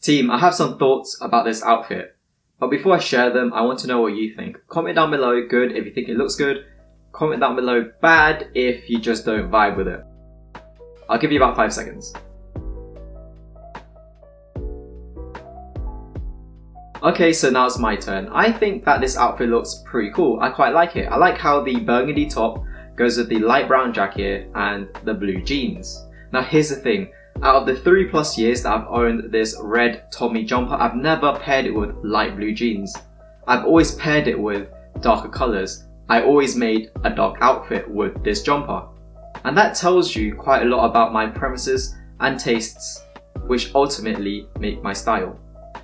Team, I have some thoughts about this outfit, but before I share them, I want to know what you think. Comment down below good if you think it looks good, comment down below bad if you just don't vibe with it. I'll give you about 5 seconds. Okay, so now it's my turn. I think that this outfit looks pretty cool. I quite like it. I like how the burgundy top goes with the light brown jacket and the blue jeans. Now here's the thing. Out of the 3+ years that I've owned this red Tommy jumper, I've never paired it with light blue jeans. I've always paired it with darker colours. I always made a dark outfit with this jumper. And that tells you quite a lot about my preferences and tastes, which ultimately make my style.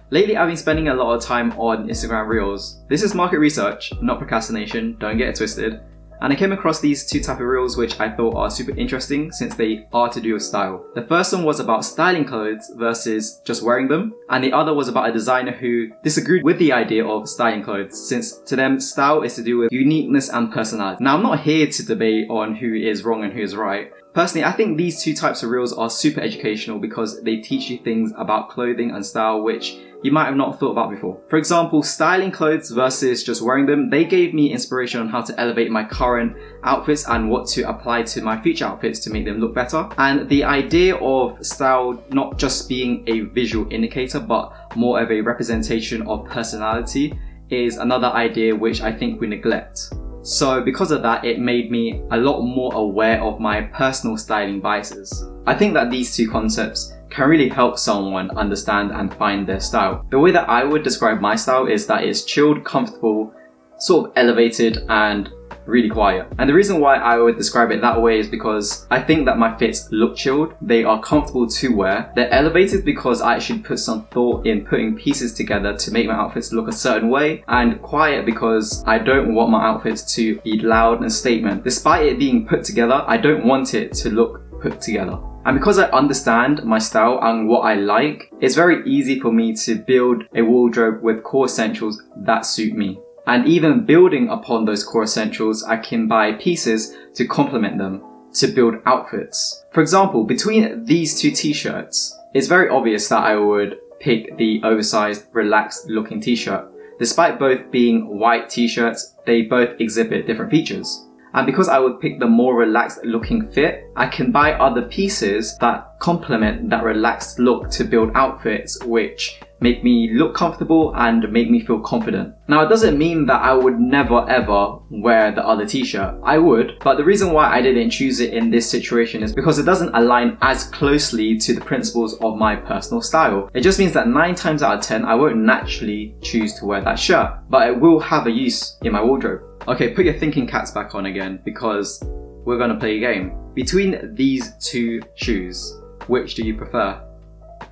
Lately, I've been spending a lot of time on Instagram Reels. This is market research, not procrastination, don't get it twisted. And I came across these two type of reels which I thought are super interesting since they are to do with style. The first one was about styling clothes versus just wearing them. And the other was about a designer who disagreed with the idea of styling clothes, since to them, style is to do with uniqueness and personality. Now, I'm not here to debate on who is wrong and who is right. Personally, I think these two types of reels are super educational because they teach you things about clothing and style which you might have not thought about before. For example, styling clothes versus just wearing them, they gave me inspiration on how to elevate my current outfits and what to apply to my future outfits to make them look better. And the idea of style not just being a visual indicator, but more of a representation of personality is another idea which I think we neglect. So because of that, it made me a lot more aware of my personal styling biases. I think that these two concepts can really help someone understand and find their style. The way that I would describe my style is that it's chilled, comfortable, sort of elevated, and really quiet. And the reason why I would describe it that way is because I think that my fits look chilled, they are comfortable to wear, they're elevated because I actually put some thought in putting pieces together to make my outfits look a certain way, and quiet because I don't want my outfits to be loud and statement. Despite it being put together, I don't want it to look put together. And because I understand my style and what I like, it's very easy for me to build a wardrobe with core essentials that suit me. And even building upon those core essentials, I can buy pieces to complement them, to build outfits. For example, between these two t-shirts, it's very obvious that I would pick the oversized, relaxed looking t-shirt. Despite both being white t-shirts, they both exhibit different features. And because I would pick the more relaxed looking fit, I can buy other pieces that complement that relaxed look to build outfits which make me look comfortable and make me feel confident. Now, it doesn't mean that I would never ever wear the other t-shirt. I would, but the reason why I didn't choose it in this situation is because it doesn't align as closely to the principles of my personal style. It just means that 9 times out of 10, I won't naturally choose to wear that shirt, but it will have a use in my wardrobe. Okay, put your thinking caps back on again because we're gonna play a game. Between these two shoes, which do you prefer?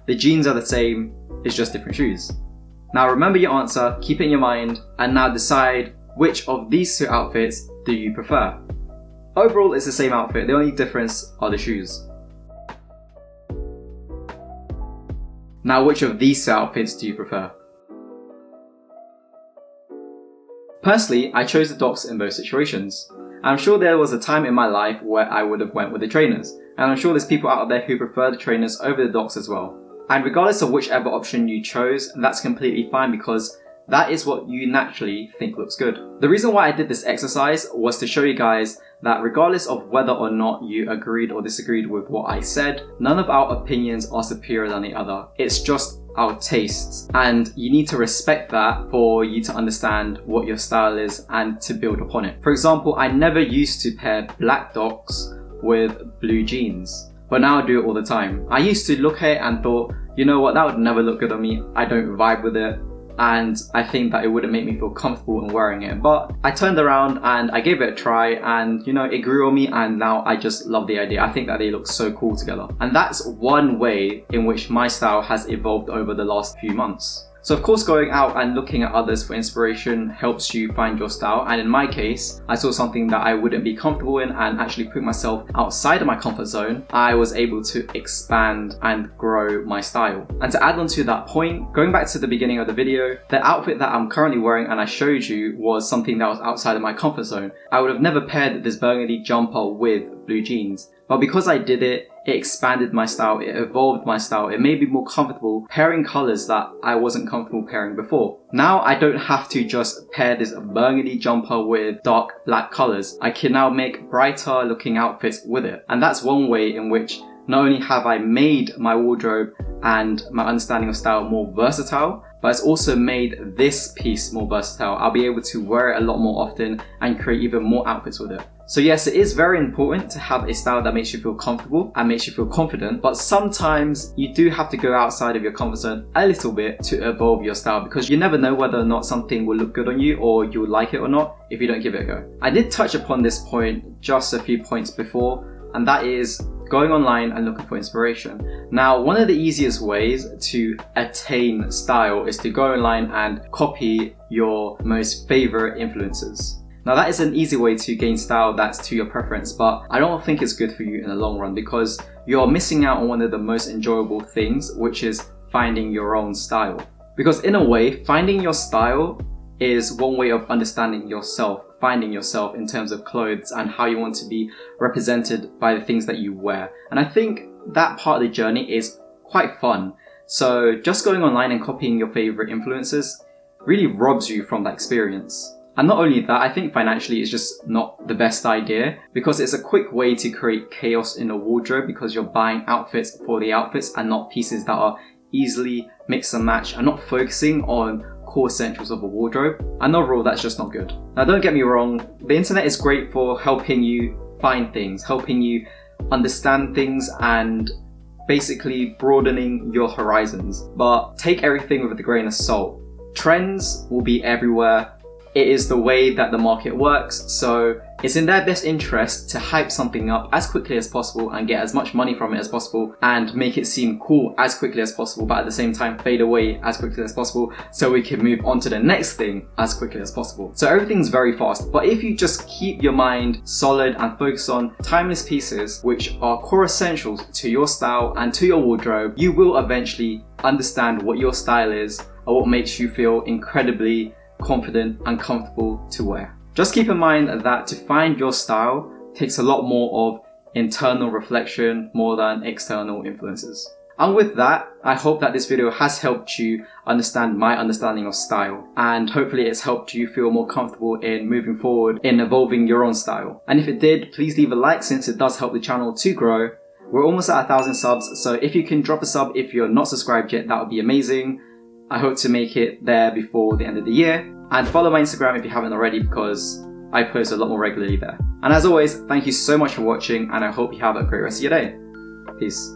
The jeans are the same, it's just different shoes. Now remember your answer, keep it in your mind, and now decide which of these two outfits do you prefer. Overall, it's the same outfit, the only difference are the shoes. Now which of these two outfits do you prefer? Personally, I chose the docs in both situations. I'm sure there was a time in my life where I would have went with the trainers, and I'm sure there's people out there who prefer the trainers over the docs as well. And regardless of whichever option you chose, that's completely fine because that is what you naturally think looks good. The reason why I did this exercise was to show you guys that regardless of whether or not you agreed or disagreed with what I said, none of our opinions are superior than the other. It's just our tastes, and you need to respect that for you to understand what your style is and to build upon it. For example, I never used to pair black docs with blue jeans, but now I do it all the time. I used to look at it and thought, you know what, that would never look good on me, I don't vibe with it, and I think that it wouldn't make me feel comfortable in wearing it. But I turned around and I gave it a try, and you know, it grew on me, and now I just love the idea. I think that they look so cool together. And that's one way in which my style has evolved over the last few months. So of course, going out and looking at others for inspiration helps you find your style, and in my case, I saw something that I wouldn't be comfortable in and actually put myself outside of my comfort zone. I was able to expand and grow my style. And to add on to that point, going back to the beginning of the video, the outfit that I'm currently wearing and I showed you was something that was outside of my comfort zone. I would have never paired this burgundy jumper with blue jeans, but because I did it, it expanded my style, it evolved my style, it made me more comfortable pairing colours that I wasn't comfortable pairing before. Now I don't have to just pair this burgundy jumper with dark black colours. I can now make brighter looking outfits with it. And that's one way in which not only have I made my wardrobe and my understanding of style more versatile, but it's also made this piece more versatile. I'll be able to wear it a lot more often and create even more outfits with it. So yes, it is very important to have a style that makes you feel comfortable and makes you feel confident, but sometimes you do have to go outside of your comfort zone a little bit to evolve your style, because you never know whether or not something will look good on you or you'll like it or not if you don't give it a go. I did touch upon this point just a few points before, and that is going online and looking for inspiration. Now, one of the easiest ways to attain style is to go online and copy your most favorite influencers. Now, that is an easy way to gain style that's to your preference, but I don't think it's good for you in the long run, because you're missing out on one of the most enjoyable things, which is finding your own style. Because in a way, finding your style is one way of understanding yourself, finding yourself in terms of clothes and how you want to be represented by the things that you wear. And I think that part of the journey is quite fun. So just going online and copying your favorite influencers really robs you from that experience. And not only that, I think financially it's just not the best idea, because it's a quick way to create chaos in a wardrobe, because you're buying outfits for the outfits and not pieces that are easily mix and match and not focusing on core essentials of a wardrobe. And overall, that's just not good. Now, don't get me wrong, the internet is great for helping you find things, helping you understand things, and basically broadening your horizons. But take everything with a grain of salt. Trends will be everywhere. It is the way that the market works, so it's in their best interest to hype something up as quickly as possible and get as much money from it as possible and make it seem cool as quickly as possible, but at the same time fade away as quickly as possible so we can move on to the next thing as quickly as possible. So everything's very fast, but if you just keep your mind solid and focus on timeless pieces which are core essentials to your style and to your wardrobe, you will eventually understand what your style is or what makes you feel incredibly confident and comfortable to wear. Just keep in mind that to find your style takes a lot more of internal reflection more than external influences. And with that, I hope that this video has helped you understand my understanding of style, and hopefully it's helped you feel more comfortable in moving forward in evolving your own style. And if it did, please leave a like, since it does help the channel to grow. We're almost at 1,000 subs, so if you can drop a sub if you're not subscribed yet, that would be amazing. I hope to make it there before the end of the year. And follow my Instagram if you haven't already, because I post a lot more regularly there. And as always, thank you so much for watching, and I hope you have a great rest of your day. Peace.